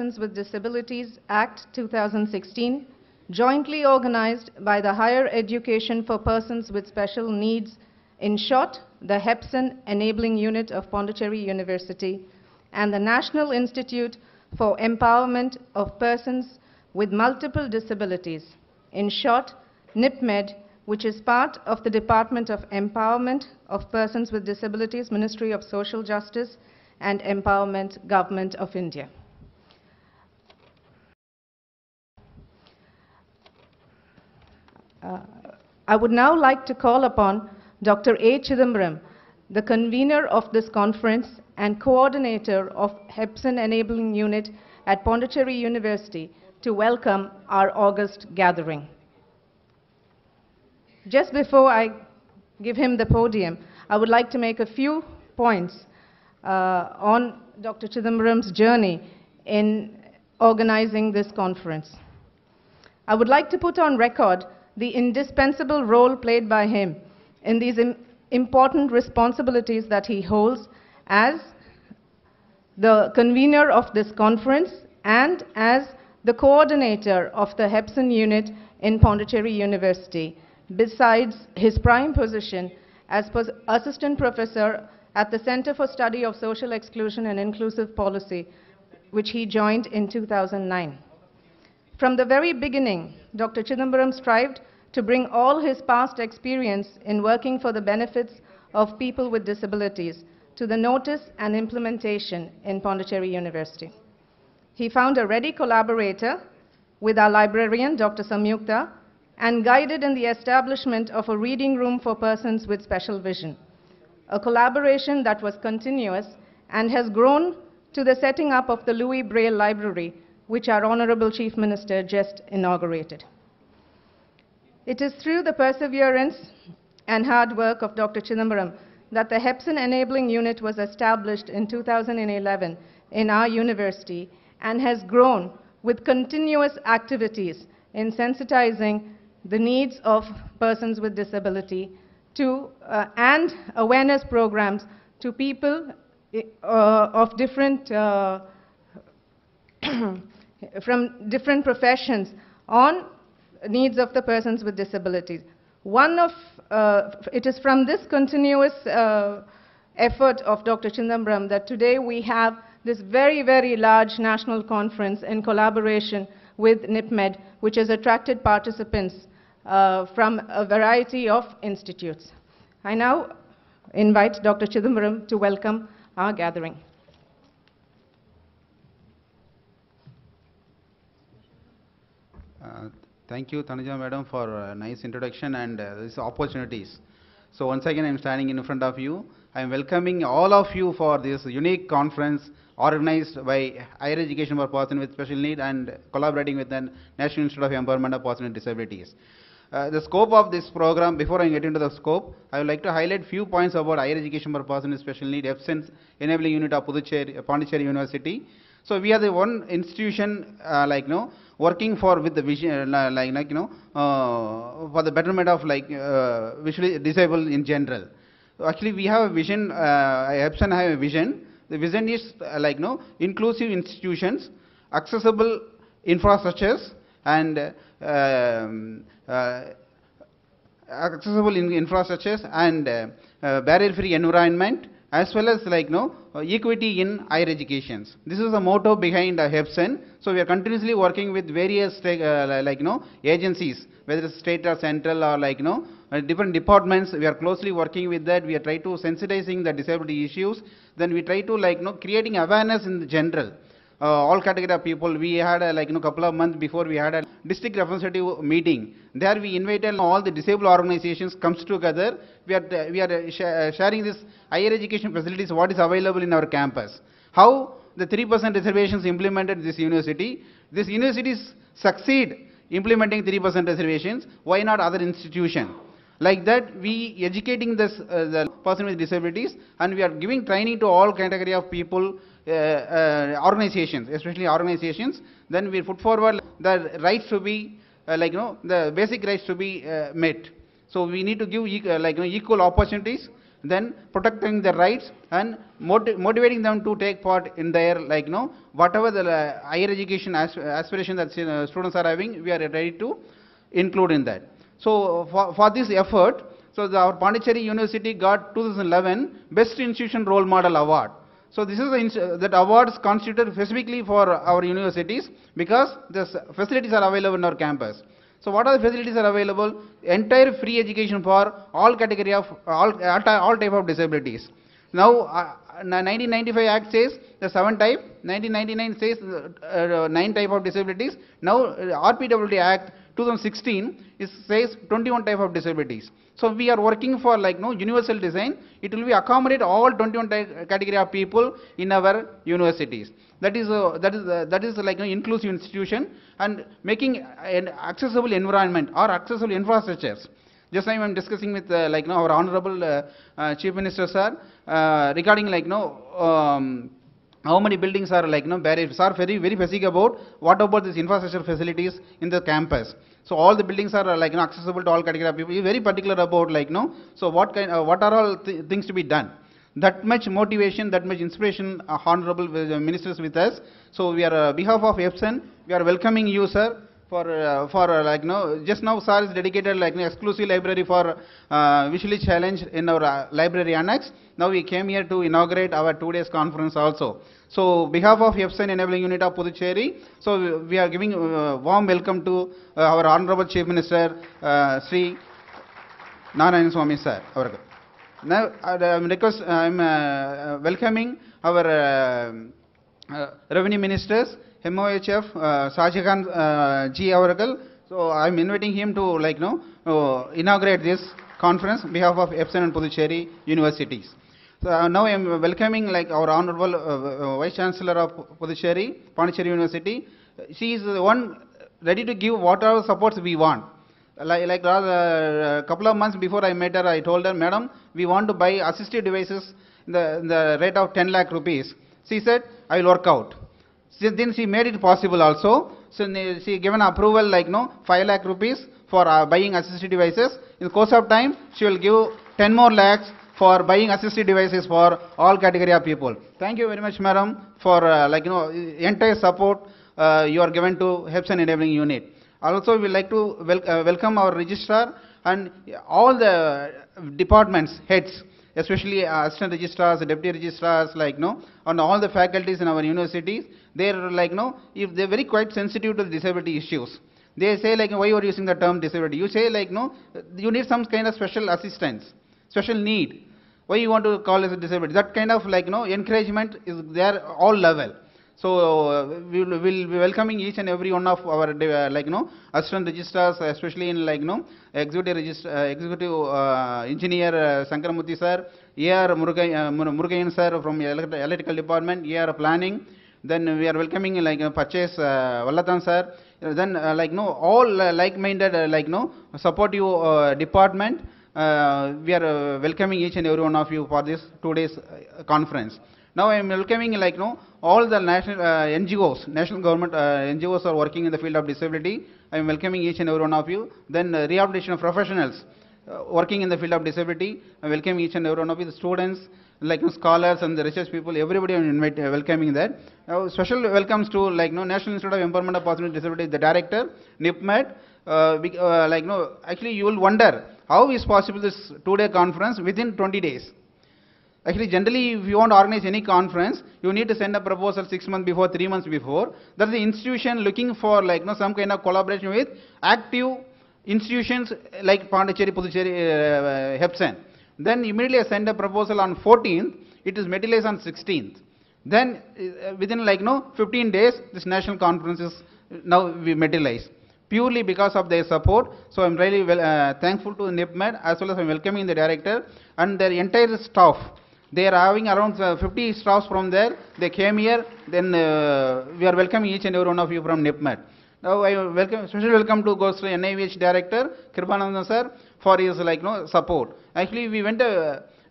Persons with Disabilities Act 2016, jointly organized by the Higher Education for Persons with Special Needs, in short, the HEPSIN Enabling Unit of Pondicherry University, and the National Institute for Empowerment of Persons with Multiple Disabilities, in short, NIPMED, which is part of the Department of Empowerment of Persons with Disabilities, Ministry of Social Justice and Empowerment, Government of India. I would now like to call upon Dr. A. Chidambaram, the convener of this conference and coordinator of HEPSIN Enabling Unit at Pondicherry University, to welcome our August gathering. Just before I give him the podium, I would like to make a few points on Dr. Chidambaram's journey in organizing this conference. I would like to put on record the indispensable role played by him in these important responsibilities that he holds as the convener of this conference and as the coordinator of the HEPSIN unit in Pondicherry University, besides his prime position as assistant professor at the Center for Study of Social Exclusion and Inclusive Policy, which he joined in 2009. From the very beginning, Dr. Chidambaram strived to bring all his past experience in working for the benefits of people with disabilities to the notice and implementation in Pondicherry University. He found a ready collaborator with our librarian, Dr. Samyukta, and guided in the establishment of a reading room for persons with special vision, a collaboration that was continuous and has grown to the setting up of the Louis Braille Library, which our Honorable Chief Minister just inaugurated. It is through the perseverance and hard work of Dr. Chidambaram that the HEPSIN Enabling Unit was established in 2011 in our university and has grown with continuous activities in sensitizing the needs of persons with disability and awareness programs to people of different from different professions on needs of the persons with disabilities. It is from this continuous effort of Dr. Chidambaram that today we have this very, very large national conference in collaboration with NIPMED, which has attracted participants from a variety of institutes. I now invite Dr. Chidambaram to welcome our gathering. Thank you, Tanuja Madam, for a nice introduction and these opportunities. So once again, I'm standing in front of you. I'm welcoming all of you for this unique conference organized by Higher Education for Persons with Special Need and collaborating with the National Institute of Empowerment of Persons with Disabilities. The scope of this program, before I get into the scope, I would like to highlight few points about Higher Education for Persons with Special Need, HEPSIN Enabling Unit of Pondicherry University. So we are the one institution working for with the vision for the betterment of visually disabled in general. So actually we have a vision, HEPSIN have a vision. The vision is inclusive institutions, accessible infrastructures and barrier-free environment, as well as equity in higher education. This is the motto behind HEPSEN. So we are continuously working with various agencies, whether it's state or central or different departments. We are closely working with that. We are trying to sensitizing the disability issues. Then we try to creating awareness in the general. All category of people. We had couple of months before we had a district representative meeting. There we invited all the disabled organizations comes together. We are sharing this higher education facilities what is available in our campus. How the 3% reservations implemented this university. These universities succeed implementing 3% reservations. Why not other institution? Like that, we educating this the person with disabilities, and we are giving training to all category of people, organizations, especially organizations. Then we put forward the rights to be the basic rights to be met. So we need to give equal opportunities, then protecting the rights and motivating them to take part in their whatever the higher education aspiration that students are having. We are ready to include in that. So for this effort, so our Pondicherry University got 2011 Best Institution Role Model Award. So this is that award is constituted specifically for our universities because the facilities are available in our campus. So what are the facilities are available? Entire free education for all category of all type of disabilities. Now 1995 Act says the 7 type, 1999 says 9 type of disabilities. Now RPWD Act 2016 says 21 type of disabilities. So we are working for universal design. It will be accommodate all 21 category of people in our universities. That is inclusive institution and making an accessible environment or accessible infrastructures. Just now I am discussing with our honorable Chief Minister sir regarding how many buildings are barriers. Are very basic about what about these infrastructure facilities in the campus. So all the buildings are accessible to all category of people. He is very particular about so what are all things to be done. That much motivation, that much inspiration, honorable ministers with us. So we are behalf of HEPSEN, we are welcoming you, sir. Just now sir is dedicated exclusive library for visually challenged in our library annex. Now we came here to inaugurate our 2 days conference also. So behalf of HEPSEN Enabling Unit of Puducherry, so we are giving warm welcome to our honorable Chief Minister Sri Narayan Swamy sir. Now I'm welcoming our revenue ministers, MOHF Shahjahan G. Avargal. So I'm inviting him to inaugurate this conference on behalf of HEPSEN and Puducherry universities. So now I'm welcoming our honorable Vice Chancellor of Puducherry, Pondicherry University. She is the one ready to give whatever supports we want. A couple of months before I met her, I told her, Madam, we want to buy assistive devices in the rate of 10 lakh rupees. She said, I will work out. Then she made it possible also. So she given approval 5 lakh rupees for buying assistive devices. In the course of time, she will give 10 more lakhs for buying assistive devices for all category of people. Thank you very much, Madam, for entire support you are given to HEPSEN Enabling Unit. Also, we would like to welcome our registrar and all the departments heads, especially assistant registrars, deputy registrars, and all the faculties in our universities. They are if they are very quite sensitive to the disability issues. They say why you are using the term disability? You say you need some kind of special assistance, special need. Why you want to call it a disability? That kind of encouragement is there all level. So we will be welcoming each and every one of our assistant registrars, especially in executive engineer Sankaramurthy sir, AR Murugayan sir from electrical department, AR planning. Then we are welcoming purchase Vallathan sir. Then all like-minded supportive department. We are welcoming each and every one of you for this 2 days conference. Now I am welcoming all the national NGOs, national government NGOs are working in the field of disability. I am welcoming each and every one of you. Then rehabilitation of professionals working in the field of disability. I welcome each and every one of you, the students, scholars and the research people. Everybody I am welcoming that. Special welcomes to National Institute of Empowerment of Persons with Disabilities, the director, NIPMED. Actually you will wonder how is possible this 2-day conference within 20 days. Actually, generally, if you want to organize any conference, you need to send a proposal 6 months before, 3 months before. That's the institution looking for like some kind of collaboration with active institutions like Pondicherry, Puducherry, HEPSEN. Then immediately I send a proposal on 14th. It is materialized on 16th. Then within 15 days, this national conference is now we materialize. Purely because of their support. So I'm really thankful to NIPMED, as well as I'm welcoming the director and their entire staff. They are having around 50 staffs from there. They came here. Then we are welcoming each and every one of you from NIPMED. Now I special welcome to goes to NIVH director Kripanandan sir for his support. Actually, we went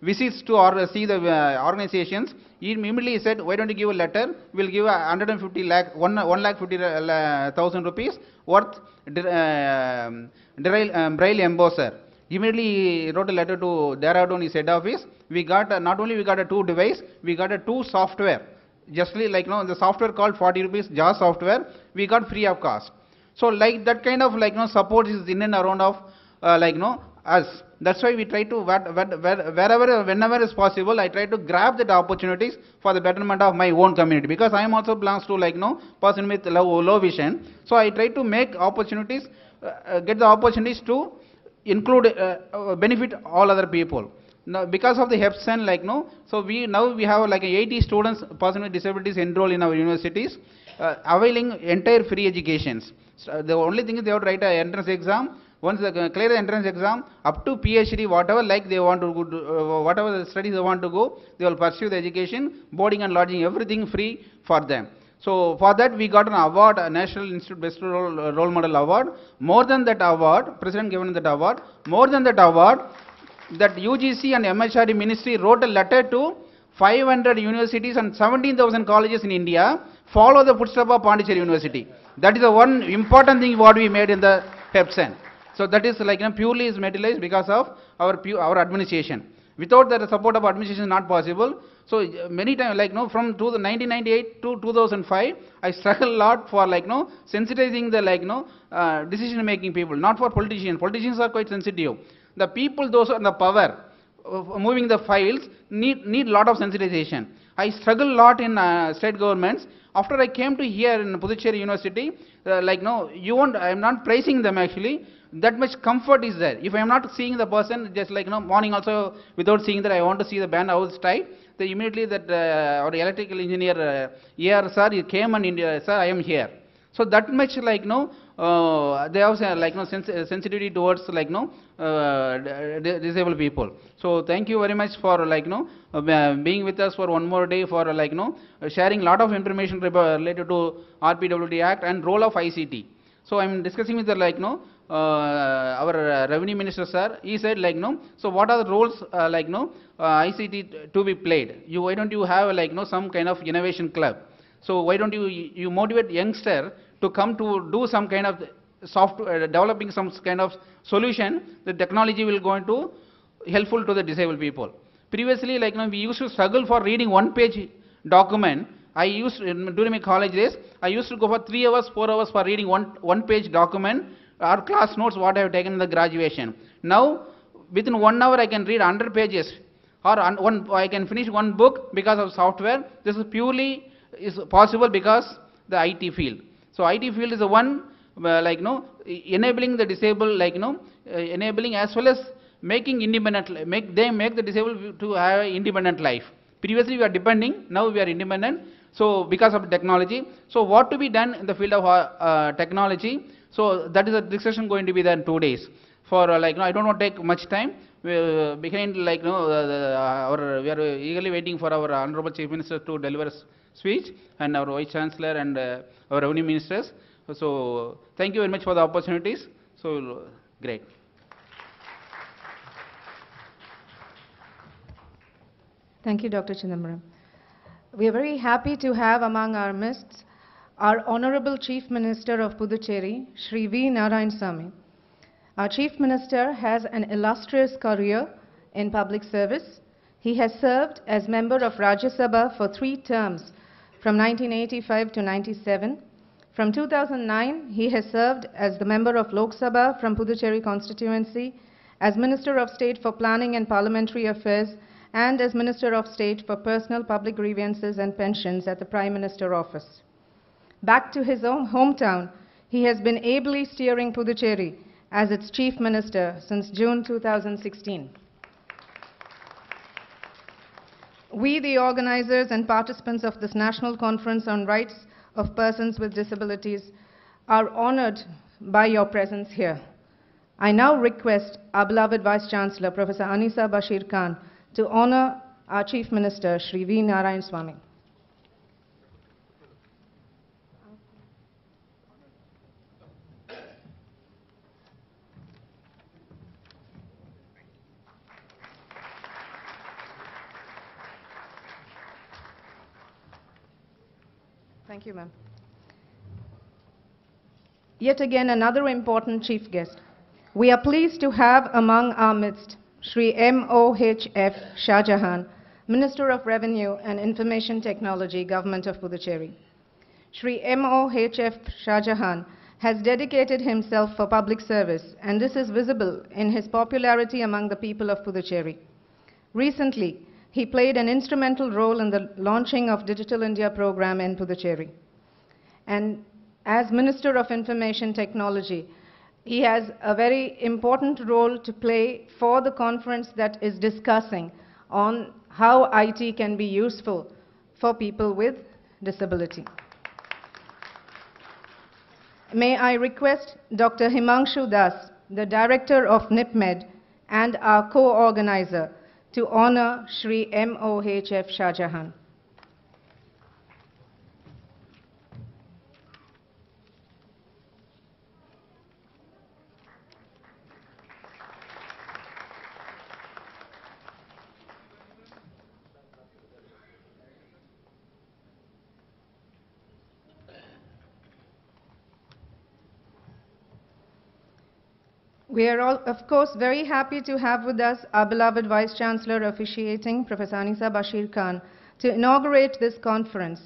visits to see the organizations. He immediately said, why don't you give a letter? We'll give 150 lakh, 1,50,000 rupees worth Braille embosser. Immediately he wrote a letter to Dehradun, his head office. We got not only we got a 2 device, we got a 2 software. Justly the software called 40 rupees JAWS software, we got free of cost. So like that kind of support is in and around of us. That's why we try to wherever, whenever is possible, I try to grab that opportunities for the betterment of my own community, because I am also belongs to person with low vision. So I try to make opportunities, get the opportunities to include benefit all other people. Now because of the HEPSEN, so we have 80 students, person with disabilities enroll in our universities, availing entire free educations. So the only thing is they have to write an entrance exam. Once they clear the entrance exam, up to PhD, whatever they want to go, whatever the studies they want to go, they will pursue the education, boarding and lodging, everything free for them. So for that we got an award, a National Institute Best Role Model Award. More than that award, President given that award. More than that award, that UGC and MHRD Ministry wrote a letter to 500 universities and 17,000 colleges in India, follow the footsteps of Pondicherry University. That is the one important thing what we made in the HEPSEN. So that is purely is materialized because of our administration. Without the support of administration is not possible. So many times from 1998 to 2005, I struggled a lot for sensitizing the decision making people, not for politicians. Politicians are quite sensitive. The people, those are in the power of moving the files, need lot of sensitization. I struggle a lot in state governments. After I came to here in Puducherry University, I am not praising them actually. That much comfort is there. If I am not seeing the person, just morning also, without seeing that I want to see the band house type, then immediately that our electrical engineer, ER sir, he came and sir, I am here. So that much they have sensitivity towards disabled people. So thank you very much for being with us for one more day, for sharing lot of information related to RPWD Act and role of ICT. So I am discussing with the our revenue minister sir. He said so what are the roles ICT to be played? Why don't you have some kind of innovation club? So why don't you motivate youngster to come to do some kind of software, developing some kind of solution. The technology will go into helpful to the disabled people. Previously, we used to struggle for reading one-page document. I used during my college days, I used to go for 3 hours, 4 hours for reading one-page document or class notes what I have taken in the graduation. Now, within 1 hour, I can read 100 pages, or I can finish one book because of software. This is purely possible because the IT field. So IT field is the one enabling the disabled, enabling as well as making independent, make the disabled to have an independent life. Previously we are depending, now we are independent. So because of technology. So what to be done in the field of technology? So that is a discussion going to be there in 2 days. For I don't want to take much time. Behind we are eagerly waiting for our Honorable Chief Minister to deliver a speech, and our Vice Chancellor and our Revenue Ministers. So thank you very much for the opportunities. So great. Thank you, Dr. Chidambaram. We are very happy to have among our midst our Honorable Chief Minister of Puducherry, Shri V. Narayanasamy. Our Chief Minister has an illustrious career in public service. He has served as member of Rajya Sabha for 3 terms from 1985 to 97. From 2009, he has served as the member of Lok Sabha from Puducherry constituency, as Minister of State for Planning and Parliamentary Affairs, and as Minister of State for Personal Public Grievances and Pensions at the Prime Minister Office. Back to his own hometown, he has been ably steering Puducherry as its Chief Minister since June 2016. We, the organizers and participants of this National Conference on Rights of Persons with Disabilities, are honored by your presence here. I now request our beloved Vice Chancellor, Professor Anisa Bashir Khan, to honor our Chief Minister, Shri V. Narayan Swamy. Thank you, ma'am. Yet again, another important chief guest. We are pleased to have among our midst Shri M.O.H.F. Shah Jahan, Minister of Revenue and Information Technology, Government of Puducherry. Shri M.O.H.F. Shah Jahan has dedicated himself for public service, and this is visible in his popularity among the people of Puducherry. Recently, he played an instrumental role in the launching of Digital India program in Puducherry. And as Minister of Information Technology, he has a very important role to play for the conference that is discussing on how IT can be useful for people with disability. May I request Dr. Himanshu Das, the Director of NIPMED and our co-organizer, to honor Shri M.O.H.F. Shah Jahan. We are all, of course, very happy to have with us our beloved Vice Chancellor officiating, Professor Anisa Bashir Khan, to inaugurate this conference,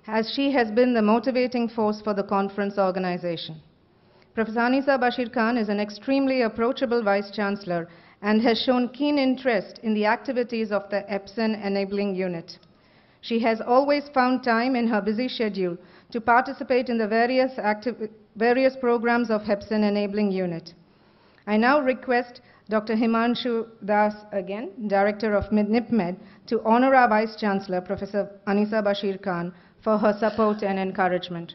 as she has been the motivating force for the conference organization. Professor Anisa Bashir Khan is an extremely approachable Vice Chancellor and has shown keen interest in the activities of the EPSIN Enabling Unit. She has always found time in her busy schedule to participate in the various programs of EPSIN Enabling Unit. I now request Dr. Himanshu Das, again, Director of NIPMED, to honor our Vice Chancellor, Professor Anisa Bashir Khan, for her support and encouragement.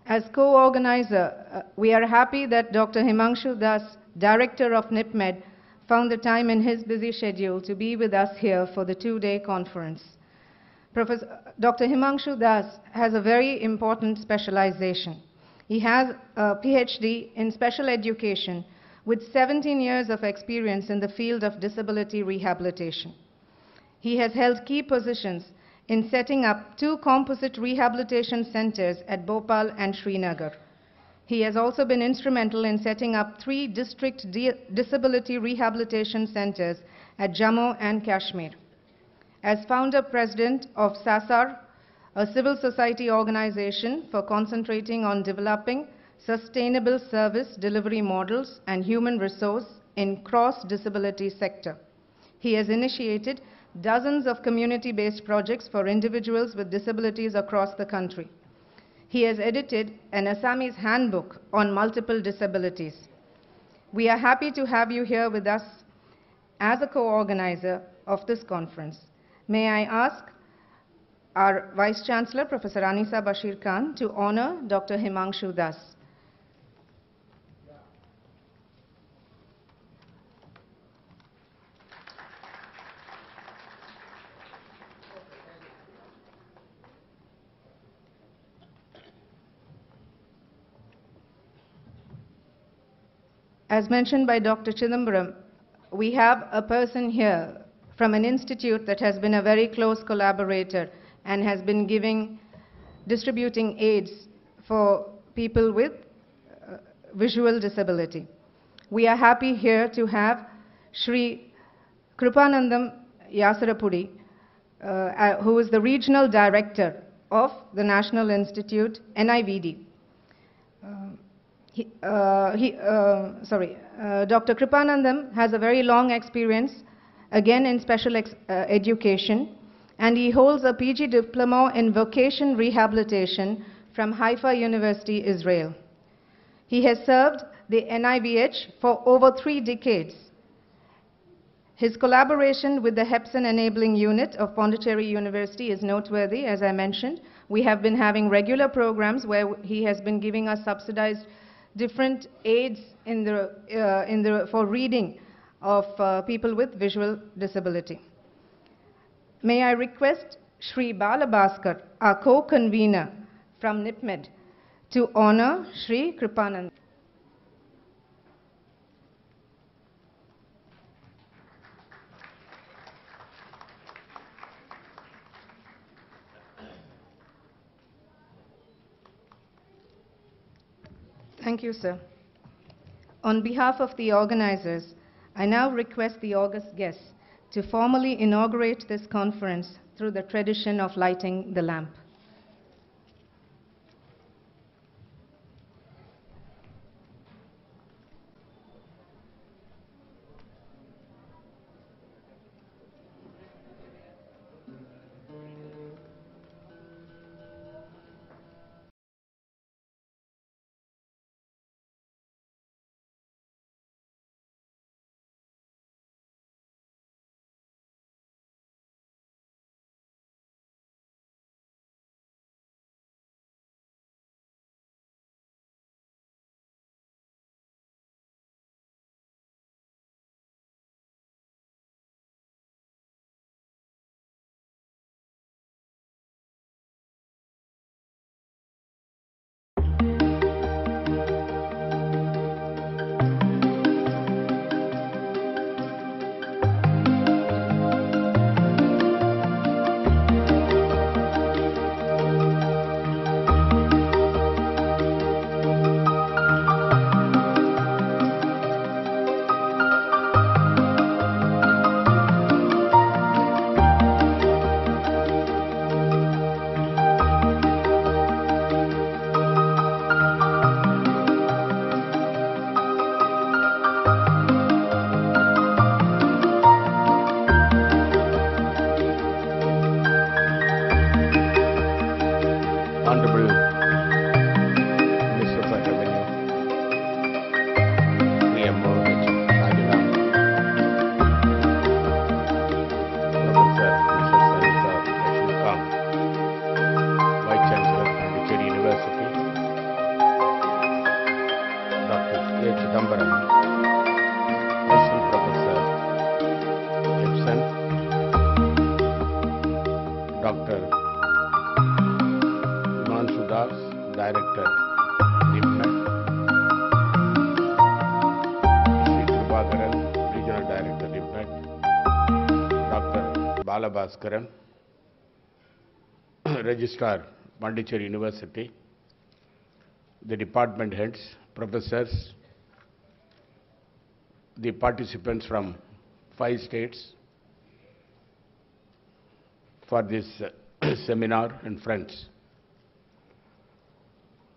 As co-organizer, we are happy that Dr. Himanshu Das, Director of NIPMED, found the time in his busy schedule to be with us here for the two-day conference. Dr. Himanshu Das has a very important specialization. He has a PhD in special education with 17 years of experience in the field of disability rehabilitation. He has held key positions in setting up 2 composite rehabilitation centers at Bhopal and Srinagar. He has also been instrumental in setting up 3 district disability rehabilitation centers at Jammu and Kashmir. As founder-president of SASAR, a civil society organization for concentrating on developing sustainable service delivery models and human resource in cross-disability sector. He has initiated dozens of community-based projects for individuals with disabilities across the country. He has edited an Assamese handbook on multiple disabilities. We are happy to have you here with us as a co-organizer of this conference. May I ask our Vice Chancellor, Professor Anisa Bashir Khan, to honor Dr. Himanshu Das. As mentioned by Dr. Chidambaram, we have a person here from an institute that has been a very close collaborator and has been distributing aids for people with visual disability. We are happy here to have Shri Kripanandam Yasarapudi, who is the Regional Director of the National Institute, NIVD. Dr. Kripanandam has a very long experience, again in special education, and he holds a PG diploma in vocation rehabilitation from Haifa University, Israel. He has served the NIVH for over 3 decades. His collaboration with the HEPSIN Enabling Unit of Pondicherry University is noteworthy, as I mentioned. We have been having regular programs where he has been giving us subsidized different aids for reading of people with visual disability. May I request Shri Balabhaskar, our co-convener from NIPMED, to honor Shri Kripanand. Thank you, sir. On behalf of the organizers, I now request the august guests to formally inaugurate this conference through the tradition of lighting the lamp. Director, NIPMED, Shri Krupakaran, Regional Director, NIPMED, Dr. Balabhaskaran, Registrar, Pondicherry University, the department heads, professors, the participants from 5 states for this seminar, and friends.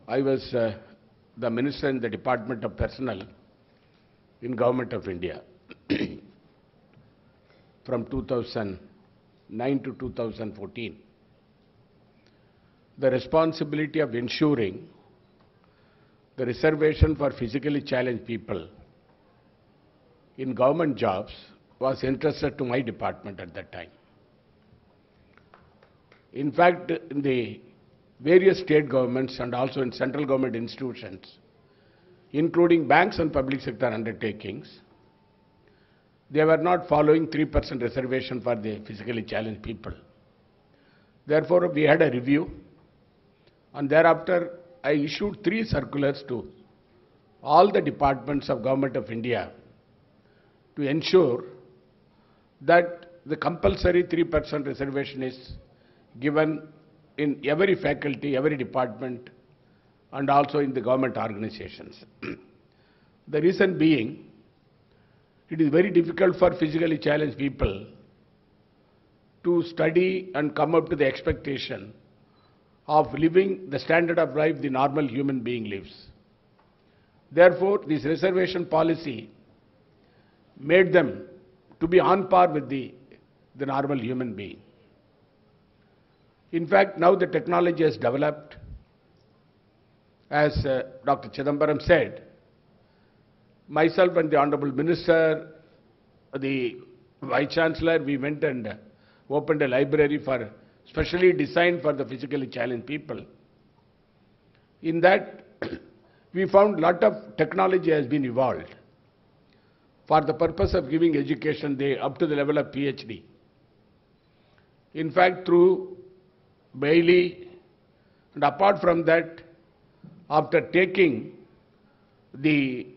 I was the Minister in the Department of Personnel in Government of India from 2009 to 2014. The responsibility of ensuring the reservation for physically challenged people in government jobs was entrusted to my department at that time. In fact, in the various state governments and also in central government institutions, including banks and public sector undertakings, they were not following 3% reservation for the physically challenged people. Therefore, we had a review, and thereafter I issued 3 circulars to all the departments of Government of India to ensure that the compulsory 3% reservation is given in every faculty, every department, and also in the government organizations. The reason being, it is very difficult for physically challenged people to study and come up to the expectation of living the standard of life the normal human being lives. Therefore, this reservation policy made them to be on par with the normal human being. In fact, now the technology has developed. As Dr. Chidambaram said, myself and the Honorable Minister, the Vice Chancellor, we went and opened a library specially designed for the physically challenged people. In that, we found a lot of technology has been evolved for the purpose of giving education up to the level of PhD. In fact, through Bailey, and apart from that, after taking the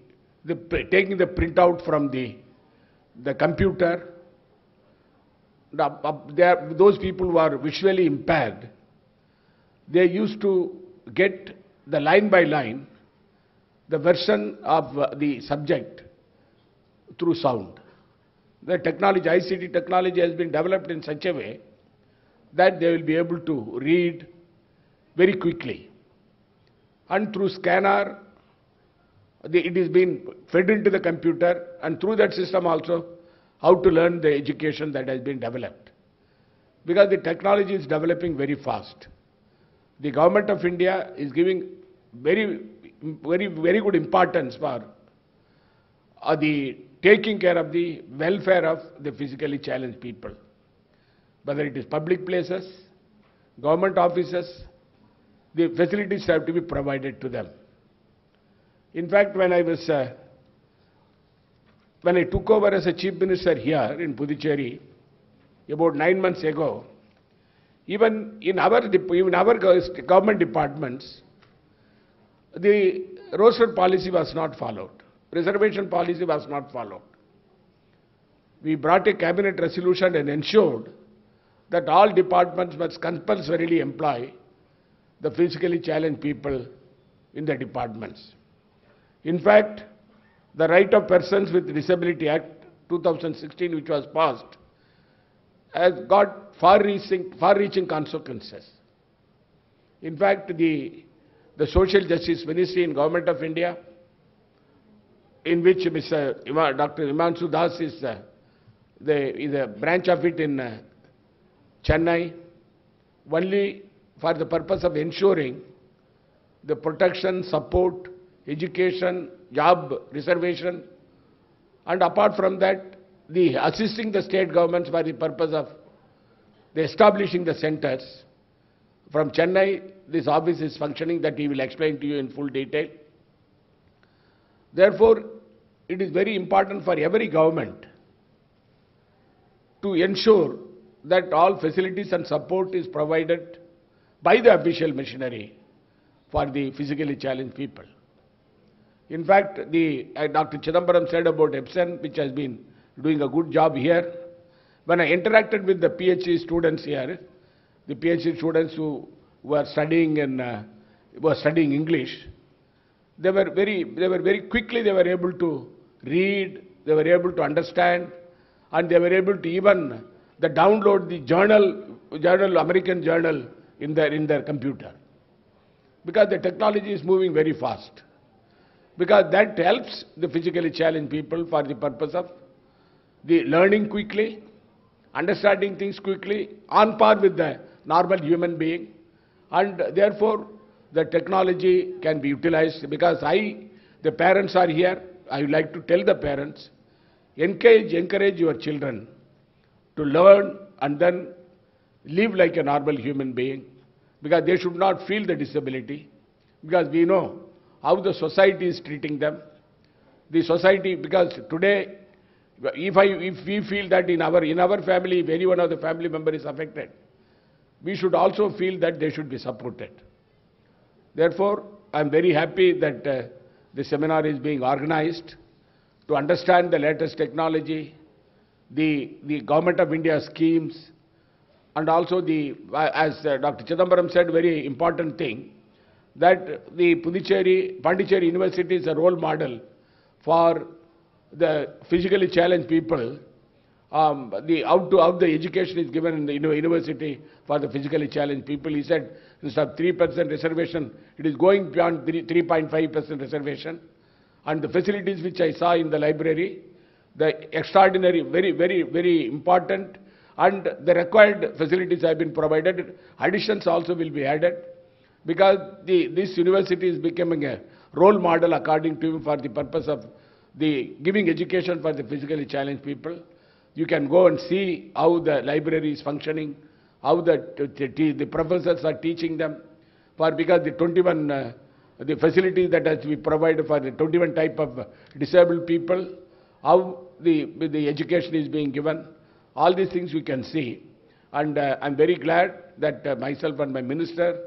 printout from the computer, those people who are visually impaired, they used to get the line by line, the version of the subject through sound. The technology, ICT technology has been developed in such a way that they will be able to read very quickly. And through scanner, it is being fed into the computer, and through that system also, how to learn the education that has been developed. Because the technology is developing very fast. The Government of India is giving very good importance for the taking care of the welfare of the physically challenged people. Whether it is public places, government offices, the facilities have to be provided to them. In fact, when I took over as a Chief Minister here in Puducherry about 9 months ago, even in our government departments, the roster policy was not followed. Reservation policy was not followed. We brought a cabinet resolution and ensured that all departments must compulsorily employ the physically challenged people in the departments. In fact, the Right of Persons with Disability Act 2016, which was passed, has got far-reaching consequences. In fact, the Social Justice Ministry in Government of India, in which Dr. Himanshu Das is the branch of it in Chennai, only for the purpose of ensuring the protection, support, education, job reservation, and apart from that, the assisting the state governments for the purpose of establishing the centers. From Chennai, this office is functioning, that he will explain to you in full detail. Therefore, it is very important for every government to ensure that all facilities and support is provided by the official machinery for the physically challenged people. In fact, Dr. Chidambaram said about EPSEN, which has been doing a good job here. When I interacted with the PhD students here, the PhD students who were studying English, they were very quickly able to read, they were able to understand, and they were able to even download the American journal in their computer. Because the technology is moving very fast. Because that helps the physically challenged people for the purpose of the learning quickly, understanding things quickly, on par with the normal human being, and therefore the technology can be utilized. Because the parents are here, I would like to tell the parents, encourage your children to learn and then live like a normal human being, because they should not feel the disability, because we know how the society is treating them. The society, because today, if we feel that in our family, if any one of the family member is affected, we should also feel that they should be supported. Therefore, I am very happy that the seminar is being organized to understand the latest technology, the Government of India schemes, and also as Dr. Chidambaram said, very important thing, that the Pondicherry University is a role model for the physically challenged people, how the education is given in the university for the physically challenged people. He said instead of 3% reservation, it is going beyond 3.5% reservation. And the facilities which I saw in the library, the extraordinary, very important, and the required facilities have been provided. Additions also will be added, because this university is becoming a role model, according to him, for the purpose of the giving education for the physically challenged people. You can go and see how the library is functioning, how the professors are teaching them, because the 21 the facilities that has to be provided for the 21 type of disabled people, how the education is being given, all these things we can see. And I'm very glad that myself and my minister,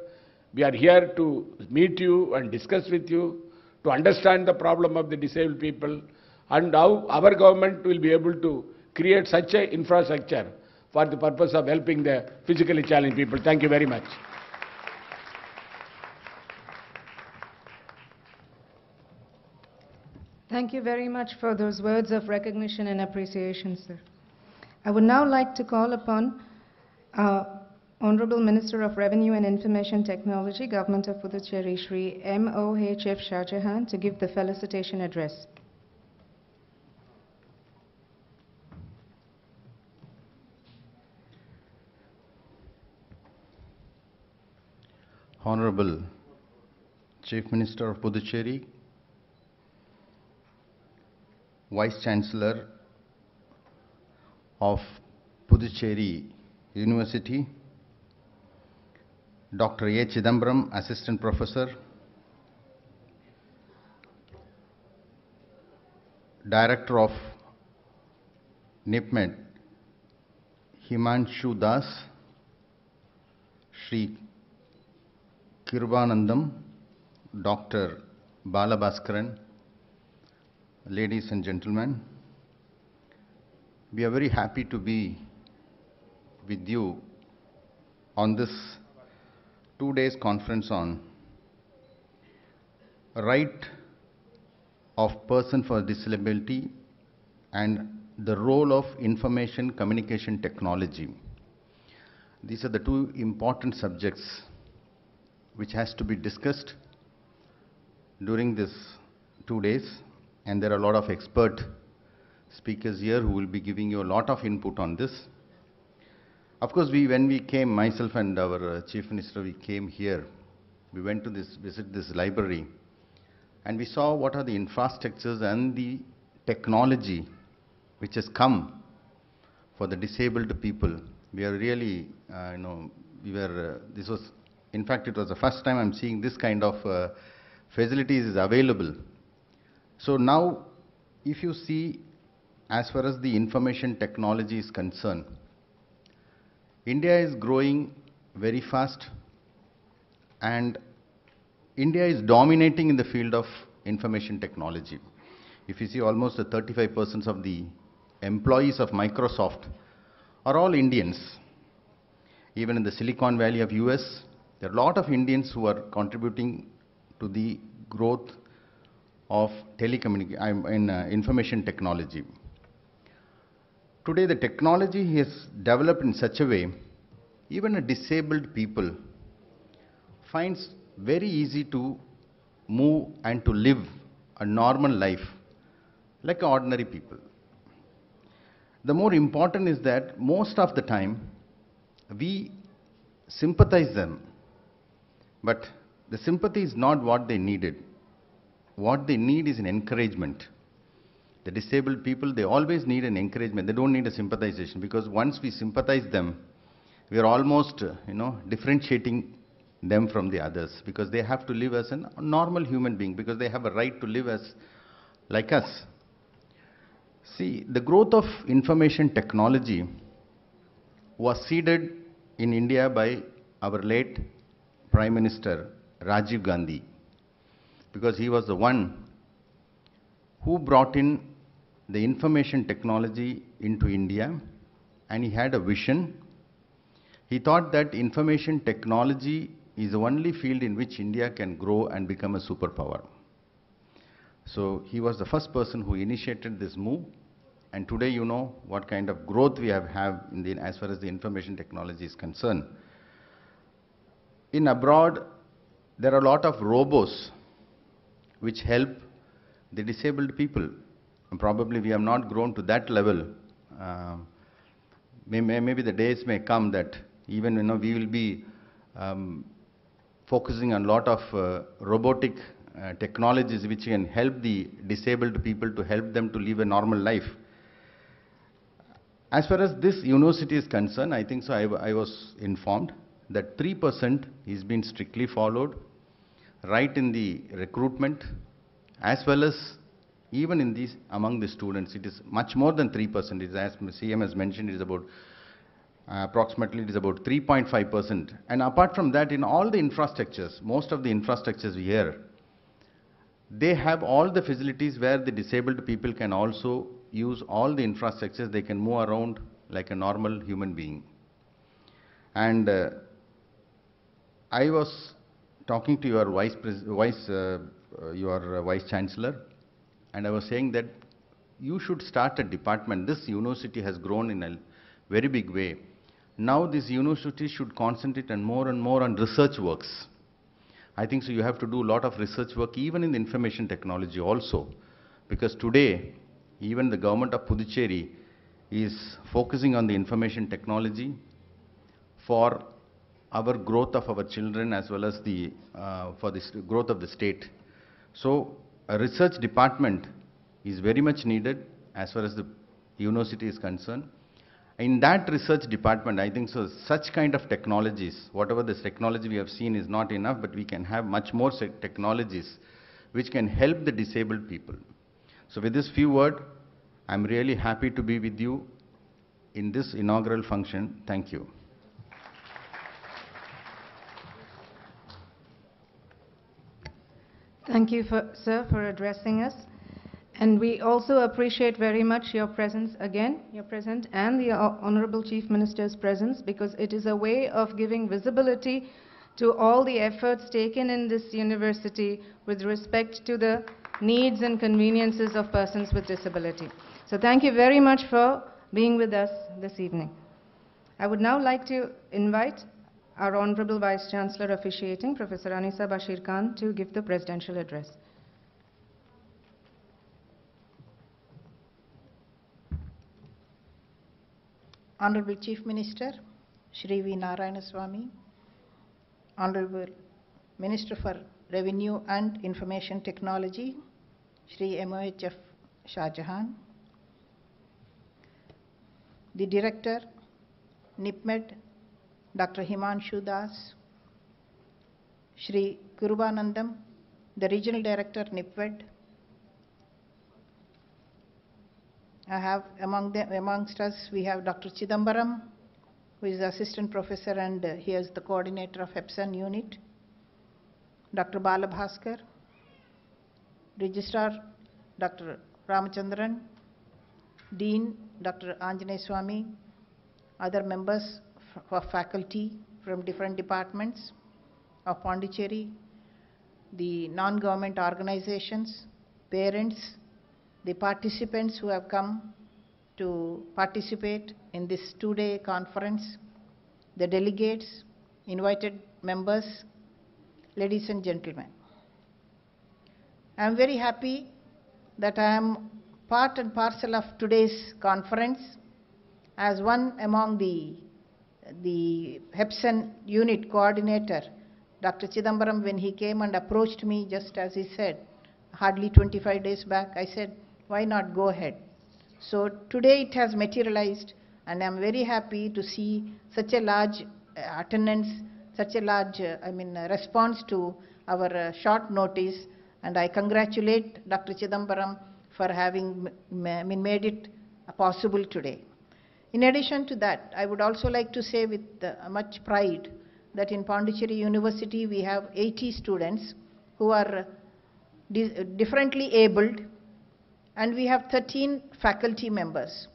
we are here to meet you and discuss with you, to understand the problem of the disabled people, and how our government will be able to create such an infrastructure for the purpose of helping the physically challenged people. Thank you very much. Thank you very much for those words of recognition and appreciation, sir. I would now like to call upon our Honorable Minister of Revenue and Information Technology, Government of Puducherry, Shri M.O.H.F. Shah Jahan, to give the felicitation address. Honorable Chief Minister of Puducherry, Vice Chancellor of Puducherry University, Dr. A. Chidambaram, Assistant Professor, Director of NIPMED, Himanshu Das, Shri Kirubanandam, Dr. Balabhaskaran, ladies and gentlemen, we are very happy to be with you on this 2 days conference on right of person for disability and the role of information communication technology. These are the two important subjects which has to be discussed during this 2 days, and there are a lot of expert speakers here who will be giving you a lot of input on this. Of course, when we came, myself and our Chief Minister, we came here, we went to visit this library, and we saw what are the infrastructures and the technology which has come for the disabled people. We are really, this was, in fact, it was the first time I'm seeing this kind of facilities is available. So now, if you see, as far as the information technology is concerned, India is growing very fast, and India is dominating in the field of information technology. If you see, almost 35% of the employees of Microsoft are all Indians. Even in the Silicon Valley of US, there are a lot of Indians who are contributing to the growth of information technology. Today, the technology has developed in such a way, even a disabled people finds very easy to move and to live a normal life like ordinary people. The more important is that most of the time we sympathize them, but the sympathy is not what they needed. What they need is an encouragement. The disabled people, they always need an encouragement. They don't need a sympathization, because once we sympathize them, we are almost, differentiating them from the others, because they have to live as a normal human being, because they have a right to live as like us. See, the growth of information technology was seeded in India by our late Prime Minister Rajiv Gandhi, because he was the one who brought in the information technology into India, and he had a vision. He thought that information technology is the only field in which India can grow and become a superpower. So he was the first person who initiated this move. And today you know what kind of growth we have in the, as far as the information technology is concerned. In abroad, there are a lot of robots which help the disabled people. And probably we have not grown to that level. Maybe the days may come that even we will be focusing on a lot of robotic technologies which can help the disabled people, to help them to live a normal life. As far as this university is concerned, I think so I was informed that 3% is being strictly followed, right in the recruitment, as well as even in these, among the students. It is much more than 3%. It is, as CM has mentioned, it is about approximately it is about 3.5%. And apart from that, in all the infrastructures, most of the infrastructures here, they have all the facilities where the disabled people can also use all the infrastructures. They can move around like a normal human being. And I was talking to your vice chancellor, and I was saying that you should start a department. This university has grown in a very big way. Now this university should concentrate and more on research works. I think so you have to do a lot of research work even in the information technology also, because today even the government of Puducherry is focusing on the information technology for our growth of our children as well as the for the growth of the state. So a research department is very much needed as far as the university is concerned. In that research department, I think so such kind of technologies, whatever this technology we have seen is not enough, but we can have much more technologies which can help the disabled people. So with this few words, I'm really happy to be with you in this inaugural function. Thank you. Thank you, sir, for addressing us. And we also appreciate very much your presence again, your presence, and the Honorable Chief Minister's presence, because it is a way of giving visibility to all the efforts taken in this university with respect to the needs and conveniences of persons with disability. So thank you very much for being with us this evening. I would now like to invite our Honorable Vice Chancellor officiating, Professor Anisa Bashir Khan, to give the presidential address. Honorable Chief Minister, Shri V. Narayanaswamy, Honorable Minister for Revenue and Information Technology, Shri MOHF Shahjahan, the Director, NIPMED, Dr. Himanshu Das, Shri Kurubanandam, the Regional Director, NIPMED. I have amongst us, we have Dr. Chidambaram, who is the Assistant Professor and he is the Coordinator of HEPSAN Unit. Dr. Balabhaskar, Registrar Dr. Ramachandran, Dean Dr. Anjaney Swamy, other members of faculty from different departments of Pondicherry, the non-government organizations, parents, the participants who have come to participate in this two-day conference, the delegates, invited members, ladies and gentlemen. I am very happy that I am part and parcel of today's conference as one among the HEPSAN unit coordinator, Dr. Chidambaram, when he came and approached me, just as he said, hardly 25 days back, I said, why not go ahead? So today it has materialized, and I am very happy to see such a large attendance, such a large response to our short notice, and I congratulate Dr. Chidambaram for having made it possible today. In addition to that, I would also like to say with much pride that in Pondicherry University we have 80 students who are differently abled, and we have 13 faculty members.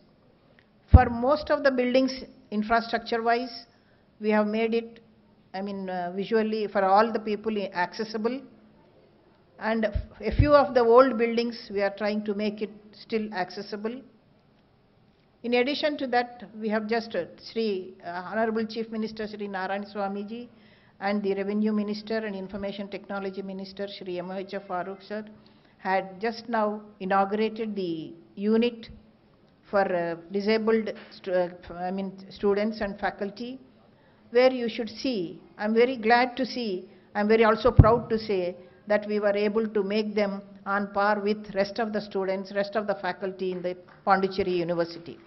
For most of the buildings, infrastructure-wise, we have made it, visually for all the people accessible. And a few of the old buildings, we are trying to make it still accessible. In addition to that, we have just Honorable Chief Minister Shri Narayan Swamiji and the Revenue Minister and Information Technology Minister Shri M.H. Farooq sir had just now inaugurated the unit for disabled students and faculty, where you should see, I'm very glad to see, I'm very also proud to say that we were able to make them on par with rest of the students, rest of the faculty in the Pondicherry University.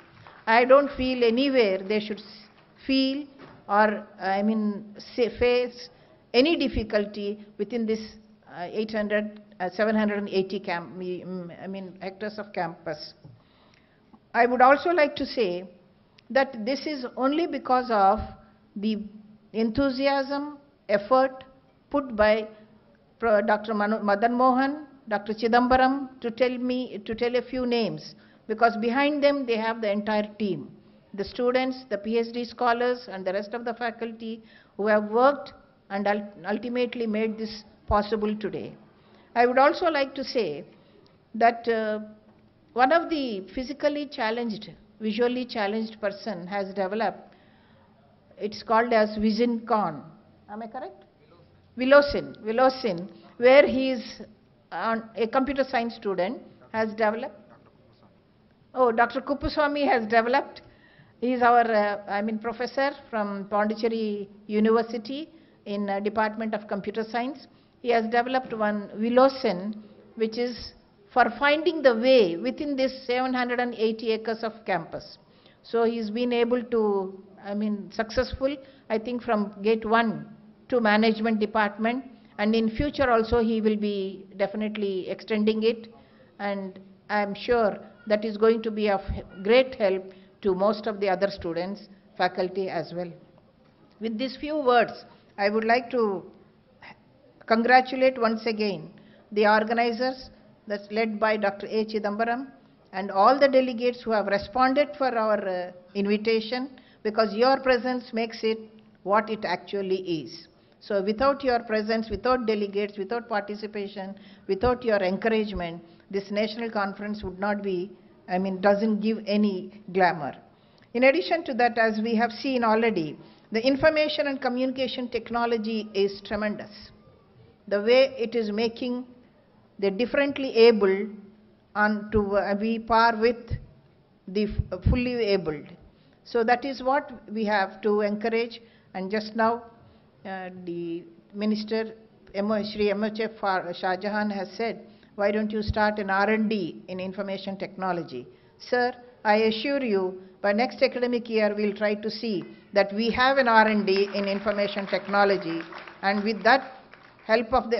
I don't feel anywhere they should feel or face any difficulty within this 780 hectares of campus. I would also like to say that this is only because of the enthusiasm, effort put by Dr. Madan Mohan, Dr. Chidambaram, to tell a few names, because behind them they have the entire team, the students, the PhD scholars and the rest of the faculty who have worked and ultimately made this possible today. I would also like to say that one of the physically challenged, visually challenged person has developed, it's called as VisionCon. Am I correct? Vilosin, where he is a computer science student, has developed. Oh, Dr. Kuppuswamy has developed. He is our, professor from Pondicherry University in Department of Computer Science. He has developed one Vilosin, which is for finding the way within this 780 acres of campus. So he's been able to, successful, I think from gate 1 to management department, and in future also he will be definitely extending it, and I am sure that is going to be of great help to most of the other students, faculty as well. With these few words, I would like to congratulate once again the organizers, that's led by Dr. A. Chidambaram, and all the delegates who have responded for our invitation, because your presence makes it what it actually is. So without your presence, without delegates, without participation, without your encouragement, this national conference would not be, doesn't give any glamour. In addition to that, as we have seen already, the information and communication technology is tremendous. The way it is making the differently able on to be par with the fully abled. So that is what we have to encourage, and just now the Minister Shri M.H. Shah Jahan has said, why don't you start an R&D in information technology? Sir, I assure you, by next academic year we'll try to see that we have an R&D in information technology, and with that help of the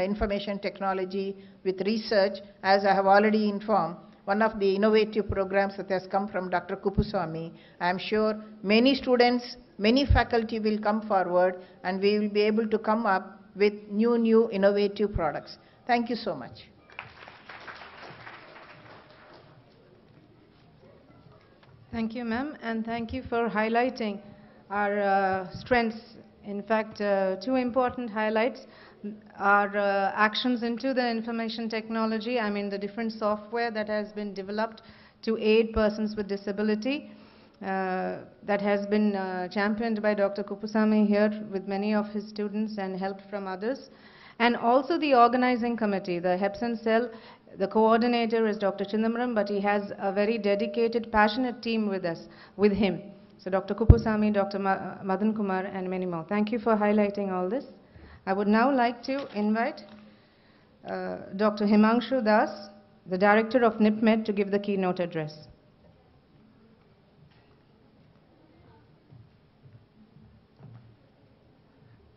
information technology with research, as I have already informed, one of the innovative programs that has come from Dr. Kuppuswamy, I am sure many students, many faculty will come forward, and we will be able to come up with new innovative products. Thank you so much. Thank you, ma'am, and thank you for highlighting our strengths. In fact, two important highlights are actions into the information technology, the different software that has been developed to aid persons with disability, that has been championed by Dr. Kuppuswamy here with many of his students and help from others. And also the organizing committee, the HEPSN cell, the coordinator is Dr. Chidambaram, but he has a very dedicated, passionate team with him. So Dr. Kuppuswamy, Dr. Madan Kumar, and many more. Thank you for highlighting all this. I would now like to invite Dr. Himanshu Das, the director of NIPMED, to give the keynote address.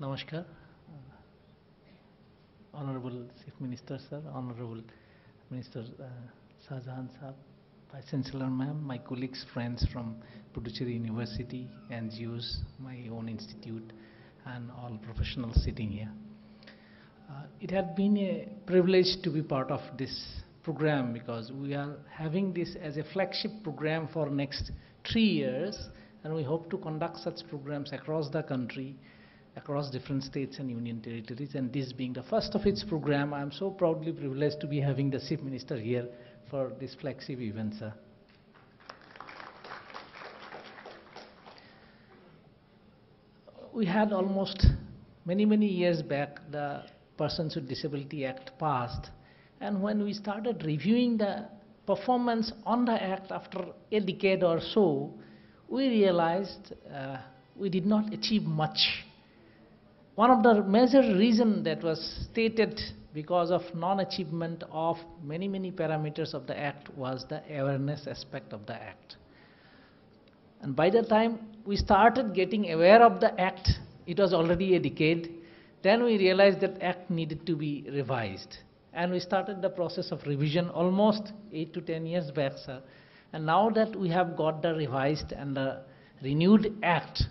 Namaskar. Honorable Chief Minister Sir, Honorable Minister Shah Jahan Sahab, Vice Chancellor Ma'am, my colleagues, friends from Puducherry University, NGOs, my own institute, and all professionals sitting here. It has been a privilege to be part of this program, because we are having this as a flagship program for next 3 years, and we hope to conduct such programs across the country across different states and union territories, and this being the first of its program, I am so proudly privileged to be having the Chief Minister here for this flagship event, sir. We had almost many years back the Persons with Disability Act passed, and when we started reviewing the performance on the act after a decade or so, we realized we did not achieve much. One of the major reasons that was stated because of non-achievement of many parameters of the act was the awareness aspect of the act. And by the time we started getting aware of the act, it was already a decade. Then we realized that act needed to be revised. And we started the process of revision almost 8 to 10 years back, sir. And now that we have got the revised and the renewed act,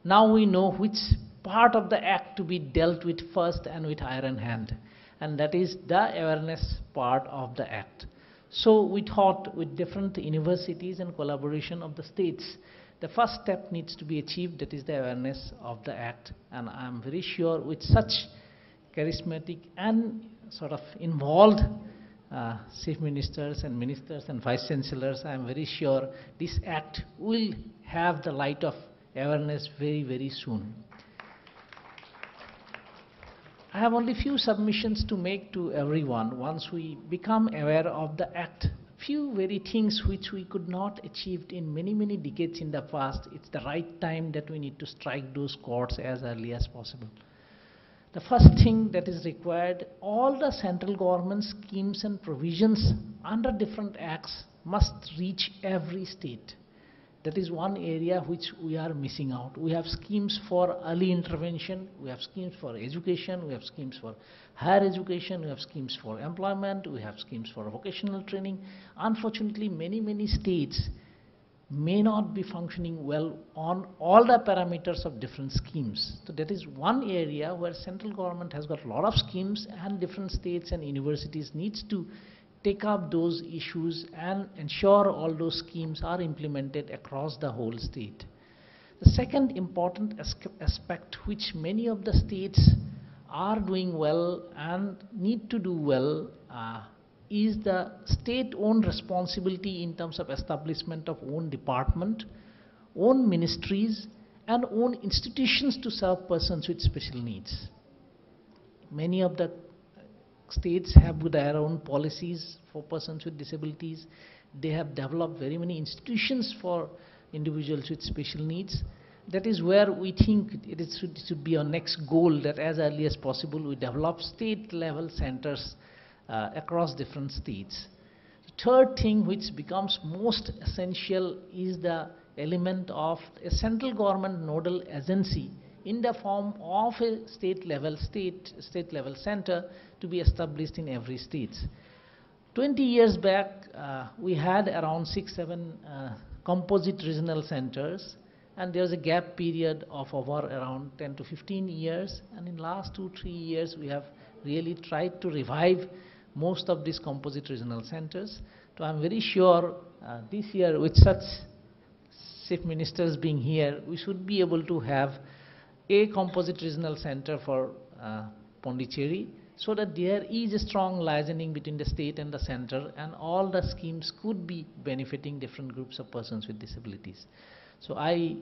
now we know which part of the act to be dealt with first and with iron hand. And that is the awareness part of the act. So we thought with different universities and collaboration of the states, the first step needs to be achieved, that is the awareness of the act. And I'm very sure with such charismatic and sort of involved chief ministers and ministers and vice chancellors, I am very sure this act will have the light of awareness very soon. I have only few submissions to make to everyone. Once we become aware of the act, few very things which we could not achieve in many decades in the past, it's the right time that we need to strike those chords as early as possible. The first thing that is required, all the central government schemes and provisions under different acts must reach every state. That is one area which we are missing out. We have schemes for early intervention, we have schemes for education, we have schemes for higher education, we have schemes for employment, we have schemes for vocational training. Unfortunately, many states may not be functioning well on all the parameters of different schemes. So that is one area where central government has got a lot of schemes and different states and universities needs to take up those issues and ensure all those schemes are implemented across the whole state. The second important aspect which many of the states are doing well and need to do well is the state-owned responsibility in terms of establishment of own department, own ministries, and own institutions to serve persons with special needs. Many of the states have their own policies for persons with disabilities. They have developed very many institutions for individuals with special needs. That is where we think it should be our next goal, that as early as possible we develop state-level centers across different states. The third thing which becomes most essential is the element of a central government nodal agency in the form of a state-level center to be established in every state. 20 years back, we had around 6-7 composite regional centers, and there was a gap period of over around 10 to 15 years, and in last 2-3 years we have really tried to revive most of these composite regional centers. So I'm very sure this year, with such chief ministers being here, we should be able to have a composite regional center for Pondicherry, so that there is a strong liaison between the state and the center, and all the schemes could be benefiting different groups of persons with disabilities. So I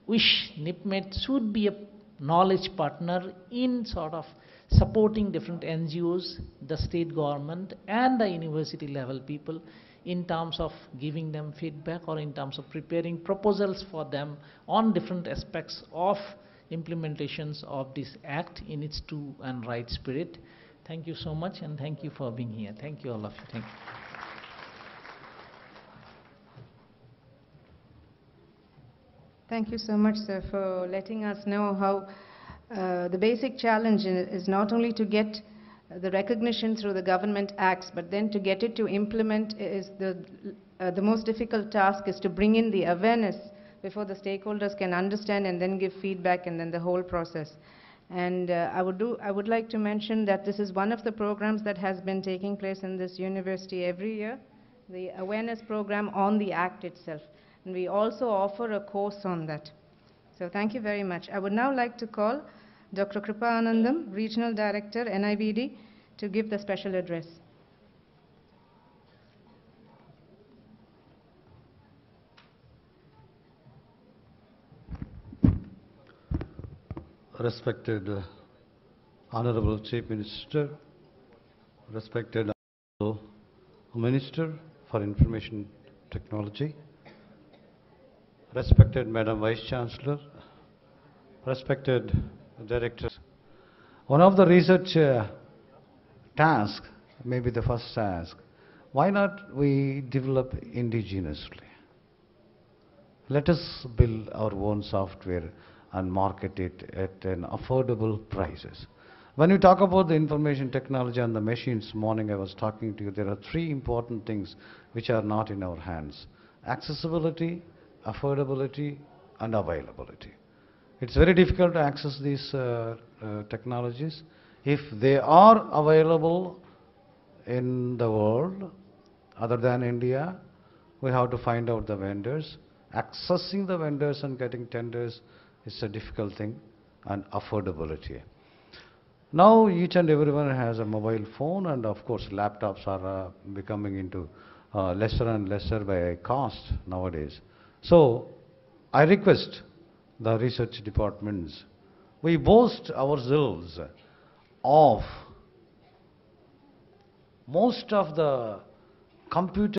wish NIPMET should be a knowledge partner in sort of supporting different NGOs, the state government and the university level people in terms of giving them feedback or in terms of preparing proposals for them on different aspects of implementations of this act in its true and right spirit. Thank you so much, and thank you for being here. Thank you all of you. Thank you. Thank you so much, sir, for letting us know how the basic challenge is not only to get the recognition through the government acts, but then to get it to implement is the most difficult task, is to bring in the awareness before the stakeholders can understand and then give feedback, and then the whole process. And I would like to mention that this is one of the programs that has been taking place in this university every year, the awareness program on the Act itself. And we also offer a course on that. So thank you very much. I would now like to call Dr. Kripa Anandam, Regional Director, NIVD, to give the special address. Respected Honorable Chief Minister, respected Honorable Minister for Information Technology, respected Madam Vice Chancellor, respected Directors. One of the research tasks, maybe the first task, why not we develop indigenously? Let us build our own software and market it at an affordable prices. When we talk about the information technology and the machines, morning I was talking to you, there are three important things which are not in our hands: accessibility, affordability, and availability. It's very difficult to access these technologies. If they are available in the world other than India, we have to find out the vendors. Accessing the vendors and getting tenders is a difficult thing, and affordability. Now each and everyone has a mobile phone, and of course laptops are becoming into lesser and lesser by cost nowadays. So I request the research departments, we boast ourselves of most of the computer